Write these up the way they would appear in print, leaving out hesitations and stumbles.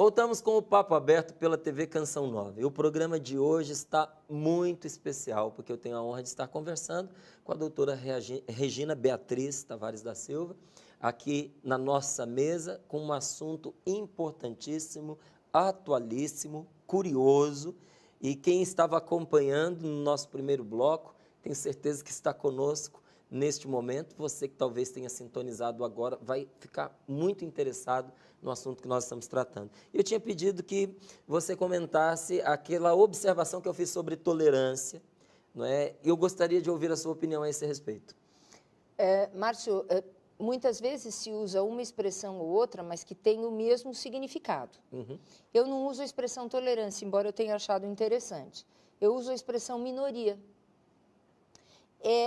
Voltamos com o Papo Aberto pela TV Canção Nova. E o programa de hoje está muito especial, porque eu tenho a honra de estar conversando com a doutora Regina Beatriz Tavares da Silva, aqui na nossa mesa, com um assunto importantíssimo, atualíssimo, curioso. E quem estava acompanhando no nosso primeiro bloco, tenho certeza que está conosco neste momento. Você que talvez tenha sintonizado agora vai ficar muito interessado no assunto que nós estamos tratando. Eu tinha pedido que você comentasse aquela observação que eu fiz sobre tolerância, não é? Eu gostaria de ouvir a sua opinião a esse respeito. Márcio, muitas vezes se usa uma expressão ou outra, mas que tem o mesmo significado. Eu não uso a expressão tolerância, embora eu tenha achado interessante. Eu uso a expressão minoria.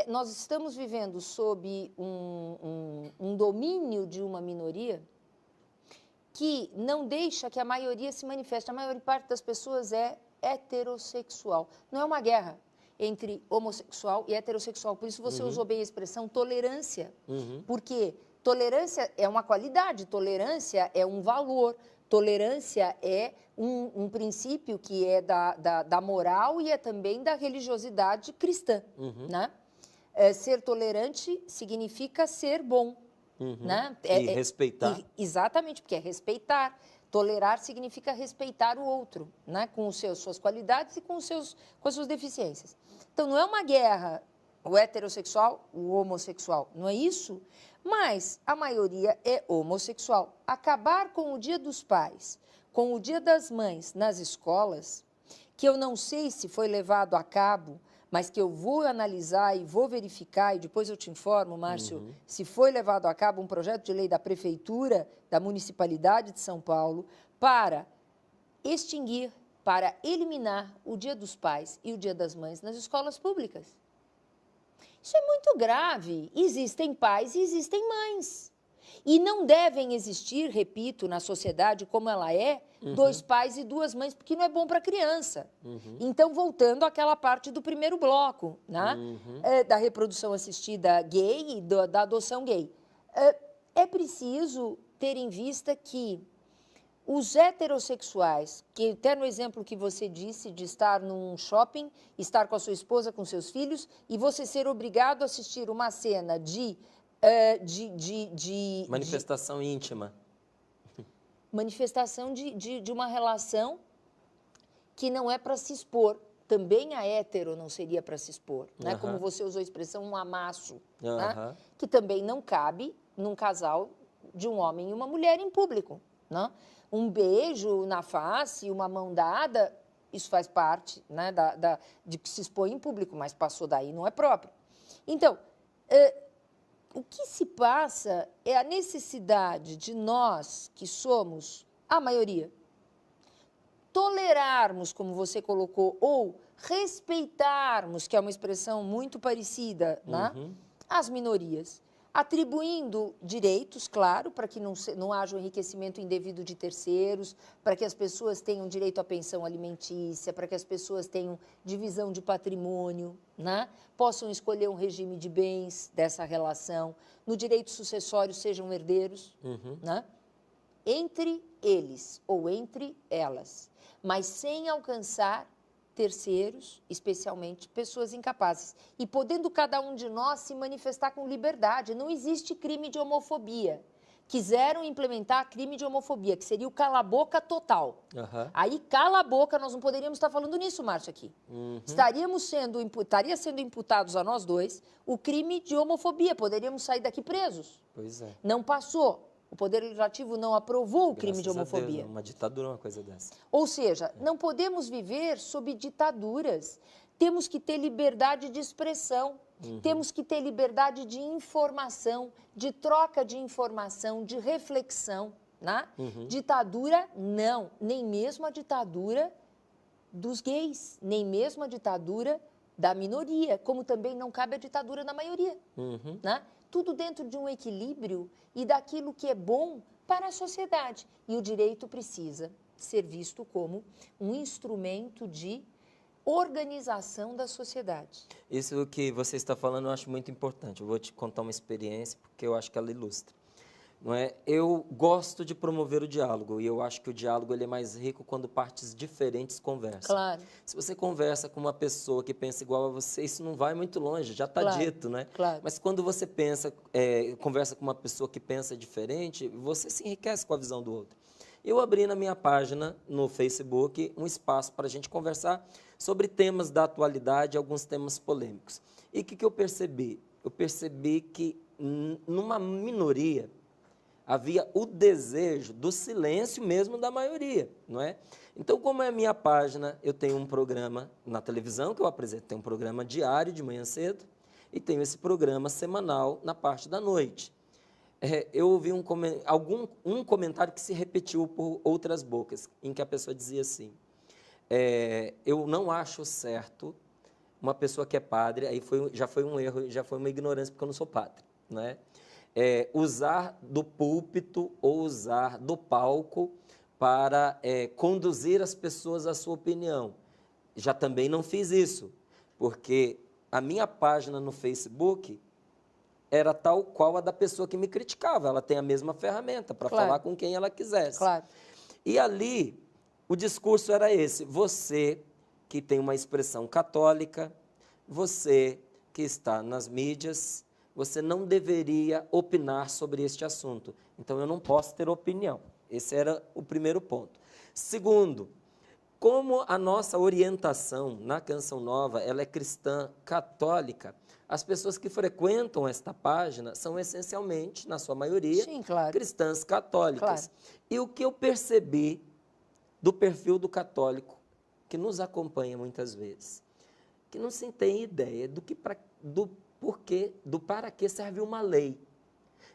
Nós estamos vivendo sob um domínio de uma minoria que não deixa que a maioria se manifeste. A maior parte das pessoas é heterossexual. Não é uma guerra entre homossexual e heterossexual. Por isso você usou bem a expressão tolerância. Porque tolerância é uma qualidade, tolerância é um valor, tolerância é um princípio que é da moral e é também da religiosidade cristã. Né? Ser tolerante significa ser bom. Né? E respeitar. Exatamente, porque é respeitar. Tolerar significa respeitar o outro, né? Com suas qualidades e com as suas deficiências. Então, não é uma guerra o heterossexual, o homossexual, não é isso? Mas a maioria é homossexual. Acabar com o Dia dos Pais, com o Dia das Mães nas escolas, que eu não sei se foi levado a cabo, mas que eu vou analisar e vou verificar, e depois eu te informo, Márcio, se foi levado a cabo um projeto de lei da Prefeitura, da Municipalidade de São Paulo, para extinguir, para eliminar o Dia dos Pais e o Dia das Mães nas escolas públicas. Isso é muito grave. Existem pais e existem mães. E não devem existir, repito, na sociedade como ela é, dois pais e duas mães, porque não é bom para a criança. Então, voltando àquela parte do primeiro bloco, né? Da reprodução assistida gay e da adoção gay. É preciso ter em vista que os heterossexuais, que até no exemplo que você disse de estar num shopping, estar com a sua esposa, com seus filhos, e você ser obrigado a assistir uma cena de manifestação íntima. Manifestação de uma relação que não é para se expor. Também a hétero não seria para se expor, né? Como você usou a expressão, um amasso, né? Que também não cabe num casal de um homem e uma mulher em público, né? Um beijo na face, uma mão dada, isso faz parte, né, de que se expõe em público, mas passou daí não é próprio. Então, o que se passa é a necessidade de nós, que somos a maioria, tolerarmos, como você colocou, ou respeitarmos, que é uma expressão muito parecida, né, as minorias, atribuindo direitos, claro, para que não haja um enriquecimento indevido de terceiros, para que as pessoas tenham direito à pensão alimentícia, para que as pessoas tenham divisão de patrimônio, né? Possam escolher um regime de bens dessa relação, no direito sucessório sejam herdeiros, né? Entre eles ou entre elas, mas sem alcançar terceiros, especialmente pessoas incapazes, e podendo cada um de nós se manifestar com liberdade. Não existe crime de homofobia. Quiseram implementar crime de homofobia, que seria o cala-boca total. Aí, cala a boca, nós não poderíamos estar falando nisso, Márcio, aqui. Estaria sendo imputados a nós dois o crime de homofobia, poderíamos sair daqui presos. Pois é. Não passou. O Poder Legislativo não aprovou o crime de homofobia. Deus, uma ditadura é uma coisa dessa. Ou seja, não podemos viver sob ditaduras. Temos que ter liberdade de expressão, temos que ter liberdade de informação, de troca de informação, de reflexão. Né? Ditadura, não. Nem mesmo a ditadura dos gays, nem mesmo a ditadura da minoria, como também não cabe a ditadura da maioria. Né? Tudo dentro de um equilíbrio e daquilo que é bom para a sociedade. E o direito precisa ser visto como um instrumento de organização da sociedade. Isso que você está falando eu acho muito importante. Eu vou te contar uma experiência, porque eu acho que ela ilustra. não é? Eu gosto de promover o diálogo e eu acho que o diálogo ele é mais rico quando partes diferentes conversam. Claro, Se você conversa com uma pessoa que pensa igual a você, isso não vai muito longe, já está claro, dito, né? claro. Mas quando você conversa com uma pessoa que pensa diferente, você se enriquece com a visão do outro. Eu abri na minha página no Facebook um espaço para a gente conversar sobre temas da atualidade, alguns temas polêmicos. E o que eu percebi? Eu percebi que numa minoria havia o desejo do silêncio mesmo da maioria, não é? Então, como é a minha página, eu tenho um programa na televisão que eu apresento, tenho um programa diário de manhã cedo e tenho esse programa semanal na parte da noite. Eu ouvi um comentário que se repetiu por outras bocas, em que a pessoa dizia assim, eu não acho certo uma pessoa que é padre, aí já foi um erro, já foi uma ignorância, porque eu não sou padre, né? Usar do púlpito ou usar do palco para conduzir as pessoas à sua opinião. Já também não fiz isso, porque a minha página no Facebook era tal qual a da pessoa que me criticava. Ela tem a mesma ferramenta para Claro. falar com quem ela quisesse. Claro. E ali, o discurso era esse. Você que tem uma expressão católica, você que está nas mídias, você não deveria opinar sobre este assunto. Então, eu não posso ter opinião. Esse era o primeiro ponto. Segundo, como a nossa orientação na Canção Nova ela é cristã católica, as pessoas que frequentam esta página são essencialmente, na sua maioria, Sim, claro. cristãs católicas. Claro. E o que eu percebi do perfil do católico, que nos acompanha muitas vezes, que não se tem ideia do porquê, do para que serve uma lei.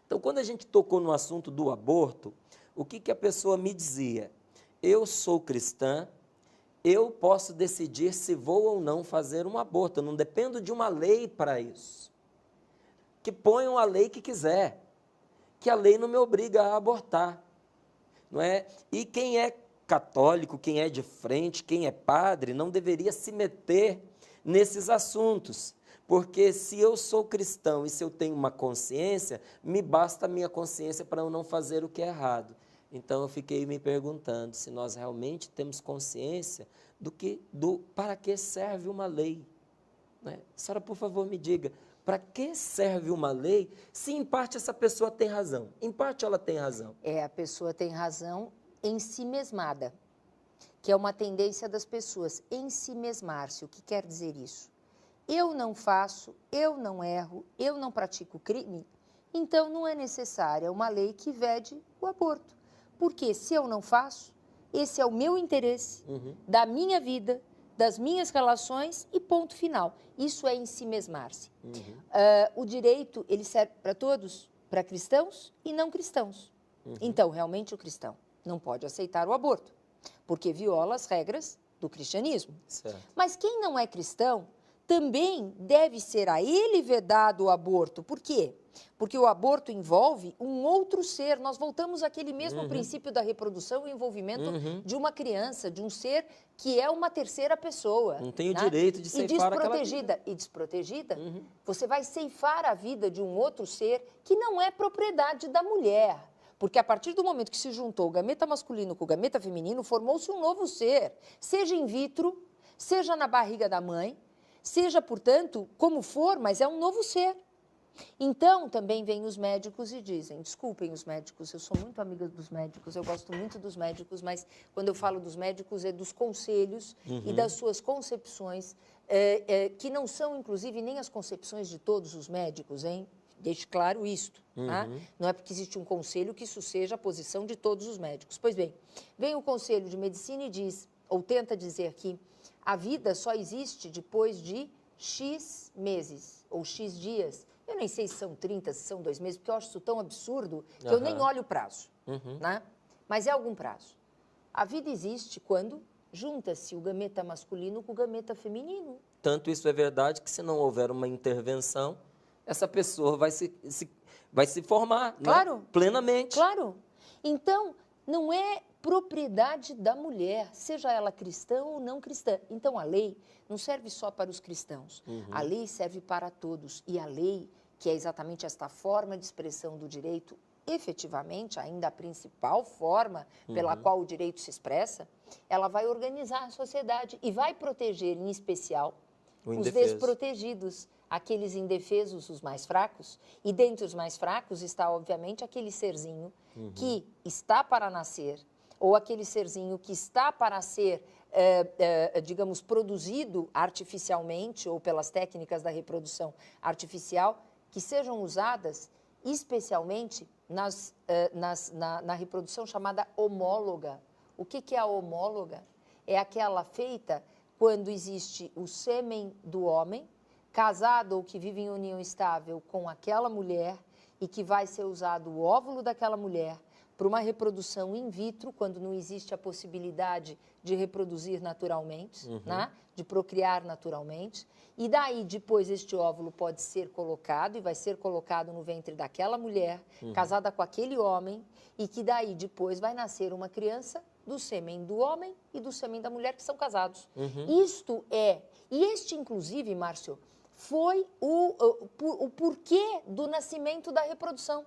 Então, quando a gente tocou no assunto do aborto, o que a pessoa me dizia? Eu sou cristã, eu posso decidir se vou ou não fazer um aborto, eu não dependo de uma lei para isso. Que ponham a lei que quiser, que a lei não me obriga a abortar, não é? E quem é católico, quem é de frente, quem é padre, não deveria se meter nesses assuntos, porque se eu sou cristão e se eu tenho uma consciência, me basta a minha consciência para eu não fazer o que é errado. Então, eu fiquei me perguntando se nós realmente temos consciência para que serve uma lei. Né? Senhora, por favor, me diga, para que serve uma lei se, em parte, essa pessoa tem razão? Em parte, ela tem razão. A pessoa tem razão em si mesmada, que é uma tendência das pessoas, em si mesmar-se. O que quer dizer isso? Eu não faço, eu não erro, eu não pratico crime, então não é necessária uma lei que vede o aborto. Porque se eu não faço, esse é o meu interesse, da minha vida, das minhas relações e ponto final. Isso é em si mesmar-se. O direito, ele serve para todos, para cristãos e não cristãos. Então, realmente, o cristão não pode aceitar o aborto, porque viola as regras do cristianismo. Certo. Mas quem não é cristão também deve ser a ele vedado o aborto. Por quê? Porque o aborto envolve um outro ser. Nós voltamos àquele mesmo princípio da reprodução e envolvimento de uma criança, de um ser que é uma terceira pessoa. Não tem o direito de ceifar aquela vida. E desprotegida, você vai ceifar a vida de um outro ser que não é propriedade da mulher. Porque a partir do momento que se juntou o gameta masculino com o gameta feminino, formou-se um novo ser. Seja in vitro, seja na barriga da mãe, seja, portanto, como for, mas é um novo ser. Então, também vêm os médicos e dizem, desculpem os médicos, eu sou muito amiga dos médicos, eu gosto muito dos médicos, mas quando eu falo dos médicos é dos conselhos e das suas concepções, que não são, inclusive, nem as concepções de todos os médicos, hein? Deixe claro isto, tá? Não é porque existe um conselho que isso seja a posição de todos os médicos. Pois bem, vem o Conselho de Medicina e diz, ou tenta dizer que a vida só existe depois de X meses ou X dias. Eu nem sei se são 30, se são 2 meses, porque eu acho isso tão absurdo que eu nem olho o prazo, né? Mas é algum prazo. A vida existe quando junta-se o gameta masculino com o gameta feminino. Tanto isso é verdade que se não houver uma intervenção, essa pessoa vai se formar, Claro. né? Plenamente. Claro. Então, não é propriedade da mulher, seja ela cristã ou não cristã. Então, a lei não serve só para os cristãos. A lei serve para todos. E a lei, que é exatamente esta forma de expressão do direito, efetivamente, ainda a principal forma pela qual o direito se expressa, ela vai organizar a sociedade e vai proteger, em especial, os desprotegidos, aqueles indefesos, os mais fracos. E dentre os mais fracos está, obviamente, aquele serzinho que está para nascer, ou aquele serzinho que está para ser, digamos, produzido artificialmente ou pelas técnicas da reprodução artificial, que sejam usadas especialmente na reprodução chamada homóloga. O que é a homóloga? É aquela feita quando existe o sêmen do homem, casado ou que vive em união estável com aquela mulher, e que vai ser usado o óvulo daquela mulher para uma reprodução in vitro, quando não existe a possibilidade de reproduzir naturalmente, né? De procriar naturalmente. E daí, depois, este óvulo pode ser colocado, e vai ser colocado no ventre daquela mulher, casada com aquele homem, e que daí, depois, vai nascer uma criança do sêmen do homem e do sêmen da mulher, que são casados. Isto é, e este, inclusive, Márcio, foi o porquê do nascimento da reprodução.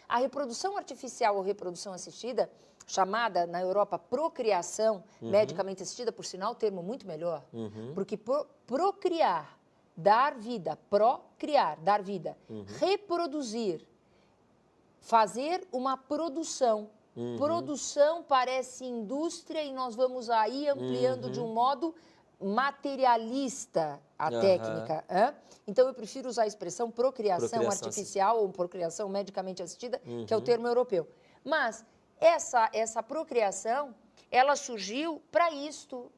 A reprodução artificial ou reprodução assistida, chamada na Europa procriação, medicamente assistida, por sinal, termo muito melhor, porque procriar, dar vida, procriar, dar vida, reproduzir, fazer uma produção. Produção parece indústria e nós vamos aí ampliando de um modo materialista a técnica. Então, eu prefiro usar a expressão procriação artificial ou procriação medicamente assistida, que é o termo europeu. Mas essa procriação, ela surgiu para isto.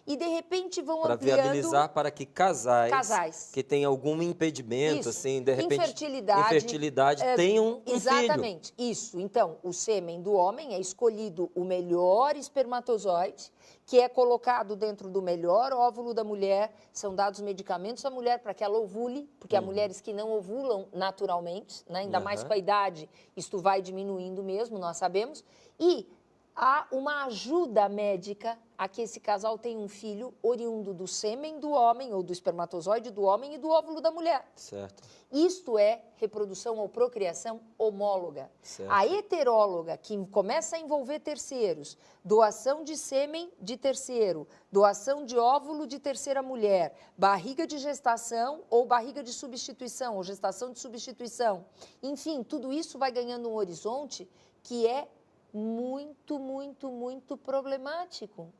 E, de repente, vão ampliando... Para viabilizar para que casais que têm algum impedimento, assim, de repente... Infertilidade, tenham um exatamente, filho. Isso. Então, o sêmen do homem é escolhido o melhor espermatozoide, que é colocado dentro do melhor óvulo da mulher, são dados medicamentos à mulher para que ela ovule, porque há mulheres que não ovulam naturalmente, né? Ainda mais com a idade, isto vai diminuindo mesmo, nós sabemos, e há uma ajuda médica a que esse casal tenha um filho oriundo do sêmen do homem, ou do espermatozoide do homem e do óvulo da mulher. Certo. Isto é reprodução ou procriação homóloga. Certo. A heteróloga, que começa a envolver terceiros, doação de sêmen de terceiro, doação de óvulo de terceira mulher, barriga de gestação ou barriga de substituição, ou gestação de substituição. Enfim, tudo isso vai ganhando um horizonte que é muito, muito, muito problemático.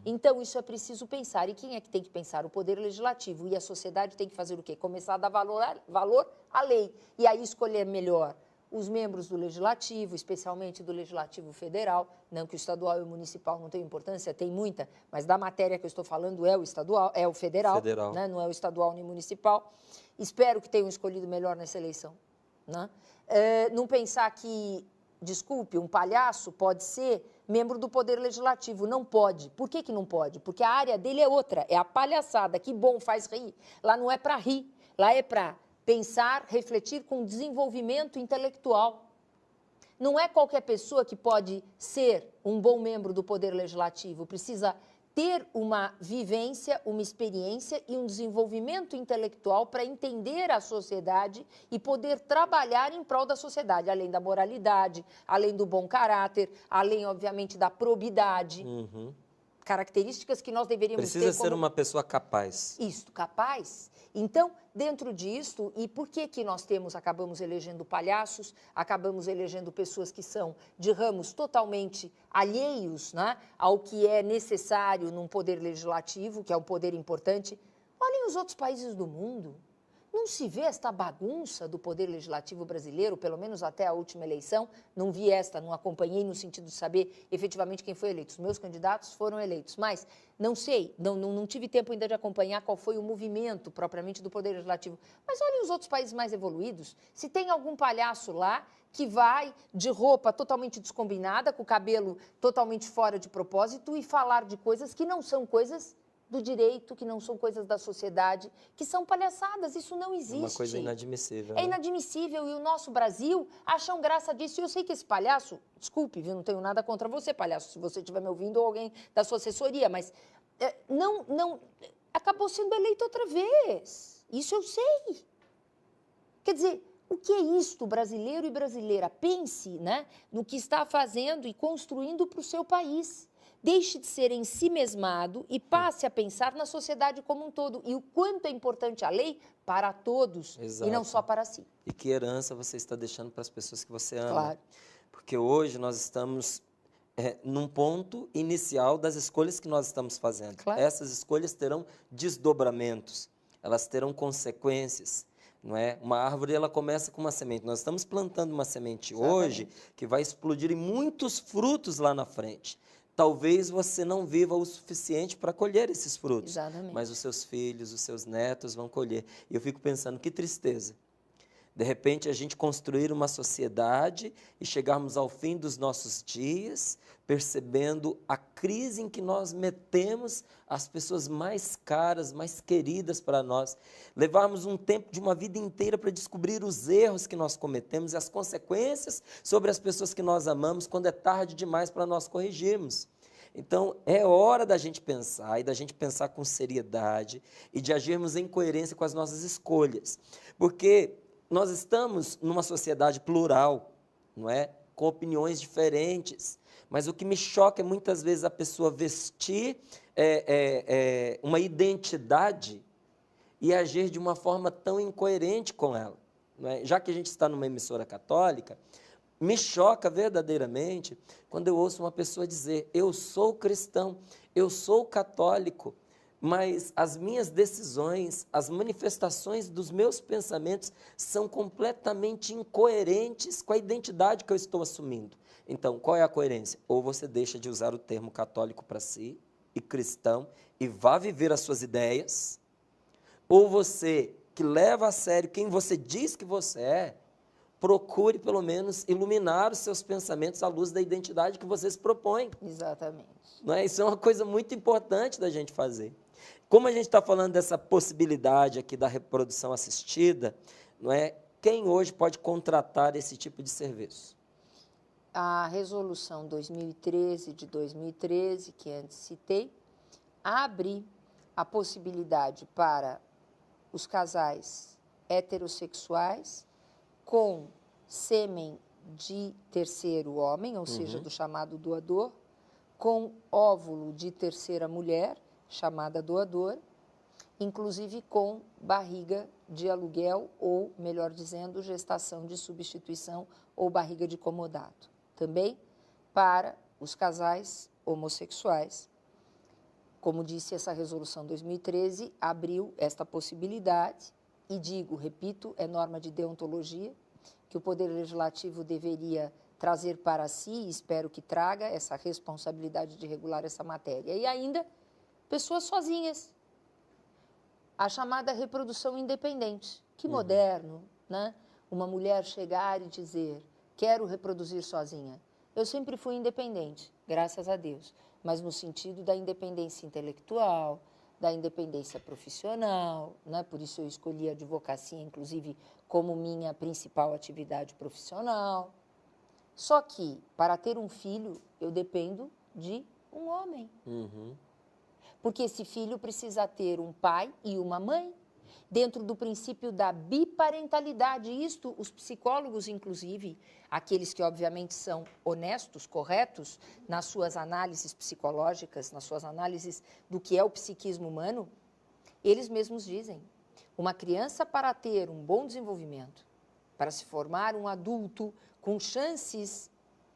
Então, isso é preciso pensar. E quem é que tem que pensar? O Poder Legislativo. E a sociedade tem que fazer o quê? Começar a dar valor à lei. E aí escolher melhor os membros do Legislativo, especialmente do Legislativo Federal. Não que o estadual e o municipal não tenham importância, tem muita, mas da matéria que eu estou falando é o estadual, é o federal. Né? Não é o estadual nem municipal. Espero que tenham escolhido melhor nessa eleição. Né? Não pensar que... Desculpe, um palhaço pode ser membro do Poder Legislativo. Não pode. Por que não pode? Porque a área dele é outra, é a palhaçada. Que bom, faz rir. Lá não é para rir, lá é para pensar, refletir com desenvolvimento intelectual. Não é qualquer pessoa que pode ser um bom membro do Poder Legislativo. Precisa ter uma vivência, uma experiência e um desenvolvimento intelectual para entender a sociedade e poder trabalhar em prol da sociedade, além da moralidade, além do bom caráter, além, obviamente, da probidade. Características que nós deveríamos ter como... Precisa ser uma pessoa capaz. Isto, capaz. Então, dentro disto, e por que nós acabamos elegendo palhaços, acabamos elegendo pessoas que são de ramos totalmente alheios, né, ao que é necessário num poder legislativo, que é um poder importante? Olhem os outros países do mundo. Não se vê esta bagunça do Poder Legislativo brasileiro, pelo menos até a última eleição. Não vi não acompanhei no sentido de saber efetivamente quem foi eleito. Os meus candidatos foram eleitos, mas não sei, não tive tempo ainda de acompanhar qual foi o movimento propriamente do Poder Legislativo. Mas olhem os outros países mais evoluídos. Se tem algum palhaço lá que vai de roupa totalmente descombinada, com o cabelo totalmente fora de propósito e falar de coisas que não são coisas do direito, que não são coisas da sociedade, que são palhaçadas, isso não existe. Uma coisa inadmissível. É inadmissível e o nosso Brasil acham graça disso. E eu sei que esse palhaço, desculpe, viu, não tenho nada contra você, palhaço, se você estiver me ouvindo ou alguém da sua assessoria, mas acabou sendo eleito outra vez. Isso eu sei. Quer dizer, O que é isto, brasileiro e brasileira? Pense, né, no que está fazendo e construindo para o seu país. Deixe de ser ensimesmado e passe a pensar na sociedade como um todo. E o quanto é importante a lei para todos. Exato. E não só para si. E que herança você está deixando para as pessoas que você ama. Claro. Porque hoje nós estamos num ponto inicial das escolhas que nós estamos fazendo. Claro. Essas escolhas terão desdobramentos, elas terão consequências. Não é? Uma árvore, ela começa com uma semente. Nós estamos plantando uma semente hoje que vai explodir em muitos frutos lá na frente. Talvez você não viva o suficiente para colher esses frutos. Exatamente. Mas os seus filhos, os seus netos vão colher. E eu fico pensando, que tristeza. De repente, a gente construir uma sociedade e chegarmos ao fim dos nossos dias, percebendo a crise em que nós metemos as pessoas mais caras, mais queridas para nós. Levarmos um tempo de uma vida inteira para descobrir os erros que nós cometemos e as consequências sobre as pessoas que nós amamos quando é tarde demais para nós corrigirmos. Então, é hora da gente pensar e da gente pensar com seriedade e de agirmos em coerência com as nossas escolhas. Porque nós estamos numa sociedade plural, não é? Com opiniões diferentes. Mas o que me choca é muitas vezes a pessoa vestir uma identidade e agir de uma forma tão incoerente com ela. Não é? Já que a gente está numa emissora católica, me choca verdadeiramente quando eu ouço uma pessoa dizer: eu sou cristão, eu sou católico, mas as minhas decisões, as manifestações dos meus pensamentos são completamente incoerentes com a identidade que eu estou assumindo. Então, qual é a coerência? Ou você deixa de usar o termo católico para si, e cristão, e vá viver as suas ideias, ou você, que leva a sério quem você diz que você é, procure pelo menos iluminar os seus pensamentos à luz da identidade que você se propõe. Exatamente. Não é? Isso é uma coisa muito importante da gente fazer. Como a gente está falando dessa possibilidade aqui da reprodução assistida, não é? Quem hoje pode contratar esse tipo de serviço? A resolução 2013 de 2013, que antes citei, abre a possibilidade para os casais heterossexuais com sêmen de terceiro homem, ou seja, do chamado doador, com óvulo de terceira mulher, chamada doadora, inclusive com barriga de aluguel ou, melhor dizendo, gestação de substituição ou barriga de comodato. Também para os casais homossexuais. Como disse, essa resolução 2013 abriu esta possibilidade e digo, repito, é norma de deontologia que o Poder Legislativo deveria trazer para si, e espero que traga, essa responsabilidade de regular essa matéria. E ainda, pessoas sozinhas. A chamada reprodução independente. Que moderno, né? Uma mulher chegar e dizer, quero reproduzir sozinha. Eu sempre fui independente, graças a Deus, mas no sentido da independência intelectual, da independência profissional, né? Por isso eu escolhi a advocacia, inclusive, como minha principal atividade profissional. Só que, para ter um filho, eu dependo de um homem. Porque esse filho precisa ter um pai e uma mãe, dentro do princípio da biparentalidade. Isto, os psicólogos, inclusive, aqueles que obviamente são honestos, corretos, nas suas análises psicológicas, nas suas análises do que é o psiquismo humano, eles mesmos dizem, uma criança para ter um bom desenvolvimento, para se formar um adulto com chances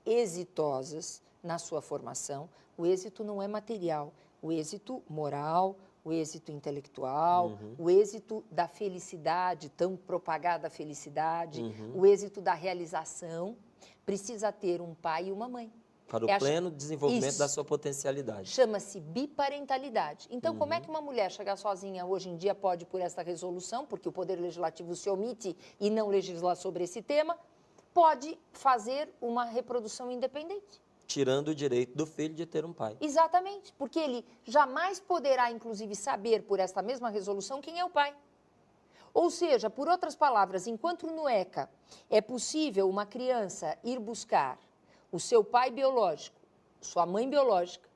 exitosas na sua formação, o êxito não é material, o êxito moral, o êxito intelectual, o êxito da felicidade, tão propagada felicidade, o êxito da realização, precisa ter um pai e uma mãe. Para o pleno desenvolvimento da sua potencialidade. Chama-se biparentalidade. Então, como é que uma mulher chegar sozinha hoje em dia pode, por esta resolução, porque o Poder Legislativo se omite e não legislar sobre esse tema, pode fazer uma reprodução independente? Tirando o direito do filho de ter um pai. Exatamente, porque ele jamais poderá, inclusive, saber, por esta mesma resolução, quem é o pai. Ou seja, por outras palavras, enquanto no ECA é possível uma criança ir buscar o seu pai biológico, sua mãe biológica,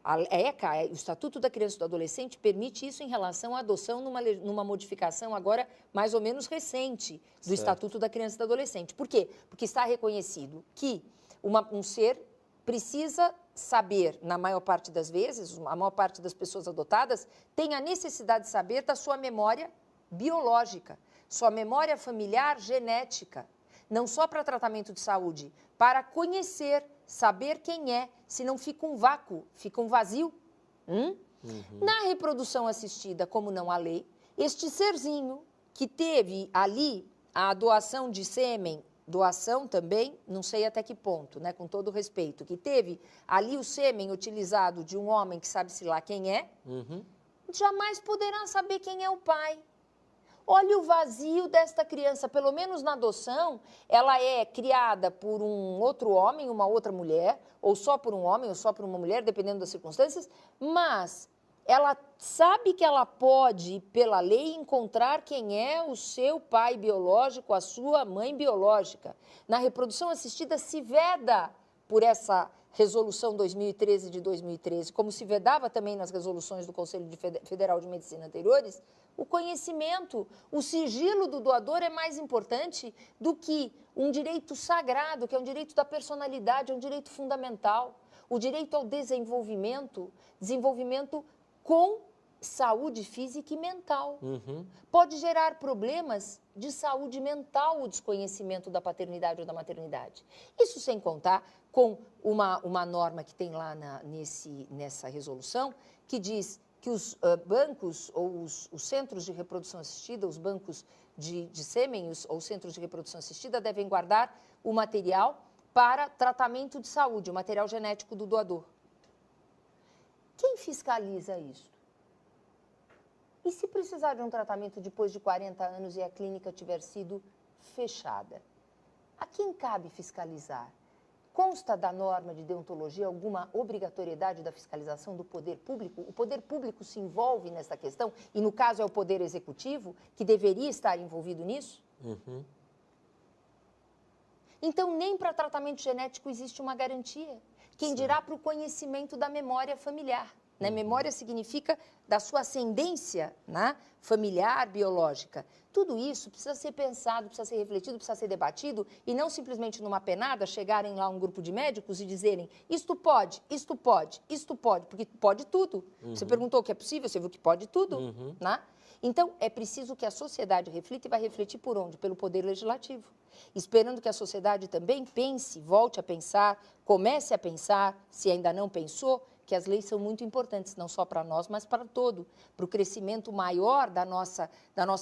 A ECA, o Estatuto da Criança e do Adolescente, permite isso em relação à adoção numa modificação agora mais ou menos recente do Estatuto da Criança e do Adolescente. Por quê? Porque está reconhecido que um ser precisa saber, na maior parte das vezes, a maior parte das pessoas adotadas tem a necessidade de saber da sua memória biológica, sua memória familiar genética, não só para tratamento de saúde, para conhecer, saber quem é, senão fica um vácuo, fica um vazio. Na reprodução assistida, como não há lei, este serzinho que teve ali a doação de sêmen, doação também, não sei até que ponto, né, com todo respeito, que teve ali o sêmen utilizado de um homem que sabe-se lá quem é, jamais poderá saber quem é o pai. Olha o vazio desta criança, pelo menos na adoção, ela é criada por um outro homem, uma outra mulher, ou só por um homem, ou só por uma mulher, dependendo das circunstâncias, mas ela sabe que ela pode, pela lei, encontrar quem é o seu pai biológico, a sua mãe biológica. Na reprodução assistida se veda por essa resolução 2013 de 2013, como se vedava também nas resoluções do Conselho Federal de Medicina anteriores, o conhecimento, o sigilo do doador é mais importante do que um direito sagrado, que é um direito da personalidade, é um direito fundamental. O direito ao desenvolvimento com saúde física e mental. Pode gerar problemas de saúde mental o desconhecimento da paternidade ou da maternidade. Isso sem contar com uma norma que tem lá nessa resolução, que diz que os bancos ou os centros de reprodução assistida, os bancos de sêmen ou centros de reprodução assistida devem guardar o material para tratamento de saúde, o material genético do doador. Quem fiscaliza isso? E se precisar de um tratamento depois de 40 anos e a clínica tiver sido fechada? A quem cabe fiscalizar? Consta da norma de deontologia alguma obrigatoriedade da fiscalização do poder público? O poder público se envolve nessa questão e, no caso, é o poder executivo que deveria estar envolvido nisso? Então, nem para tratamento genético existe uma garantia. Quem dirá para o conhecimento da memória familiar? Né? Memória significa da sua ascendência, né, familiar, biológica. Tudo isso precisa ser pensado, precisa ser refletido, precisa ser debatido e não simplesmente numa penada chegarem lá um grupo de médicos e dizerem isto pode, isto pode, isto pode, porque pode tudo. Você perguntou o que é possível, você viu que pode tudo. Né? Então, é preciso que a sociedade reflita e vai refletir por onde? Pelo poder legislativo. Esperando que a sociedade também pense, volte a pensar, comece a pensar, se ainda não pensou, que as leis são muito importantes, não só para nós, mas para todo, para o crescimento maior da nossa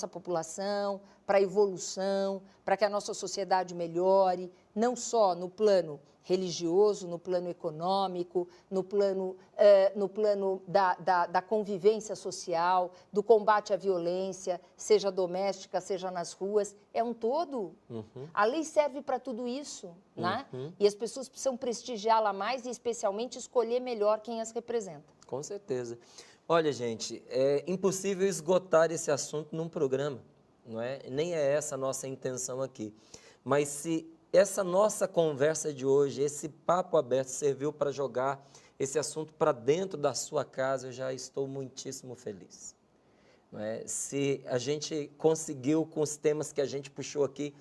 população, para a evolução, para que a nossa sociedade melhore, não só no plano religioso, no plano econômico, no plano da convivência social, do combate à violência, seja doméstica, seja nas ruas, é um todo. A lei serve para tudo isso, né? E as pessoas precisam prestigiá-la mais e, especialmente, escolher melhor quem as representa. Com certeza. Olha, gente, é impossível esgotar esse assunto num programa, não é? Nem é essa a nossa intenção aqui. Mas se essa nossa conversa de hoje, esse papo aberto, serviu para jogar esse assunto para dentro da sua casa, eu já estou muitíssimo feliz. Não é? Se a gente conseguiu, com os temas que a gente puxou aqui,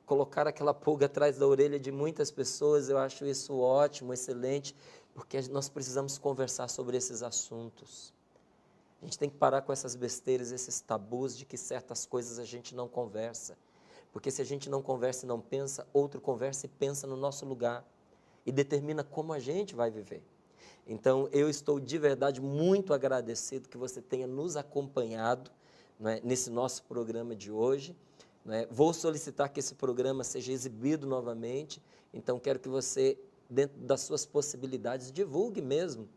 colocar aquela pulga atrás da orelha de muitas pessoas, eu acho isso ótimo, excelente, porque nós precisamos conversar sobre esses assuntos. A gente tem que parar com essas besteiras, esses tabus de que certas coisas a gente não conversa. Porque se a gente não conversa e não pensa, outro conversa e pensa no nosso lugar e determina como a gente vai viver. Então, eu estou de verdade muito agradecido que você tenha nos acompanhado, não é, nesse nosso programa de hoje. Não é? Vou solicitar que esse programa seja exibido novamente, então quero que você, dentro das suas possibilidades, divulgue mesmo,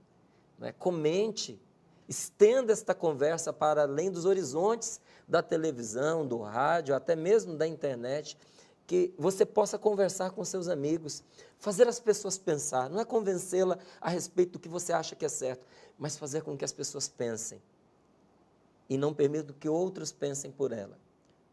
não é? Comente, estenda esta conversa para além dos horizontes da televisão, do rádio, até mesmo da internet, que você possa conversar com seus amigos, fazer as pessoas pensar, não é convencê-la a respeito do que você acha que é certo, mas fazer com que as pessoas pensem e não permitam que outros pensem por ela,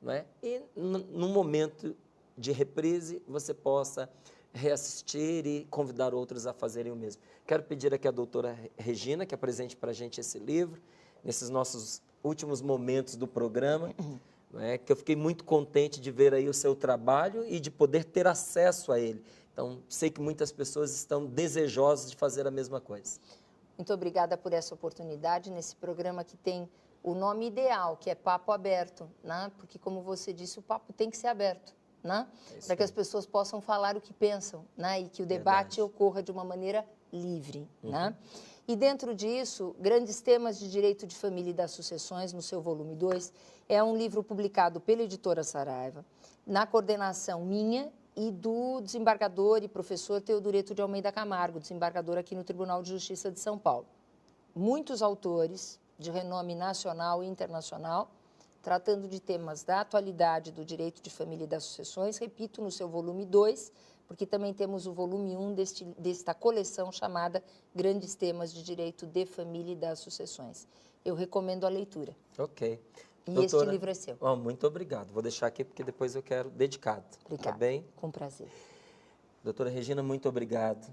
não é? E num momento de reprise você possa reassistir e convidar outros a fazerem o mesmo. Quero pedir aqui à doutora Regina que apresente para a gente esse livro, nesses nossos últimos momentos do programa, que eu fiquei muito contente de ver aí o seu trabalho e de poder ter acesso a ele. Então, sei que muitas pessoas estão desejosas de fazer a mesma coisa. Muito obrigada por essa oportunidade nesse programa que tem o nome ideal, que é Papo Aberto, né? Porque, como você disse, o papo tem que ser aberto, né? Para que as pessoas possam falar o que pensam, né? E que o debate ocorra de uma maneira livre, né? E dentro disso, Grandes Temas de Direito de Família e das Sucessões, no seu volume 2, é um livro publicado pela editora Saraiva, na coordenação minha e do desembargador e professor Teodureto de Almeida Camargo, desembargador aqui no Tribunal de Justiça de São Paulo. Muitos autores de renome nacional e internacional, tratando de temas da atualidade do direito de família e das sucessões, repito, no seu volume 2, porque também temos o volume 1 desta coleção chamada Grandes Temas de Direito de Família e das Sucessões. Eu recomendo a leitura. Ok. E doutora, este livro é seu. Muito obrigado. Vou deixar aqui porque depois eu quero dedicado. Obrigada. Tá bem? Com prazer. Doutora Regina, muito obrigado.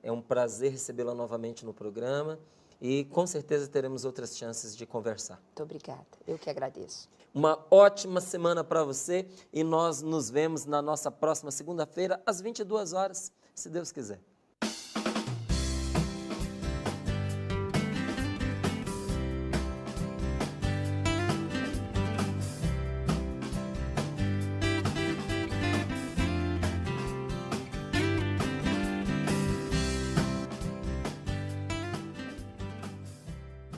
É um prazer recebê-la novamente no programa e com certeza teremos outras chances de conversar. Muito obrigada. Eu que agradeço. Uma ótima semana para você e nós nos vemos na nossa próxima segunda-feira às 22 horas, se Deus quiser.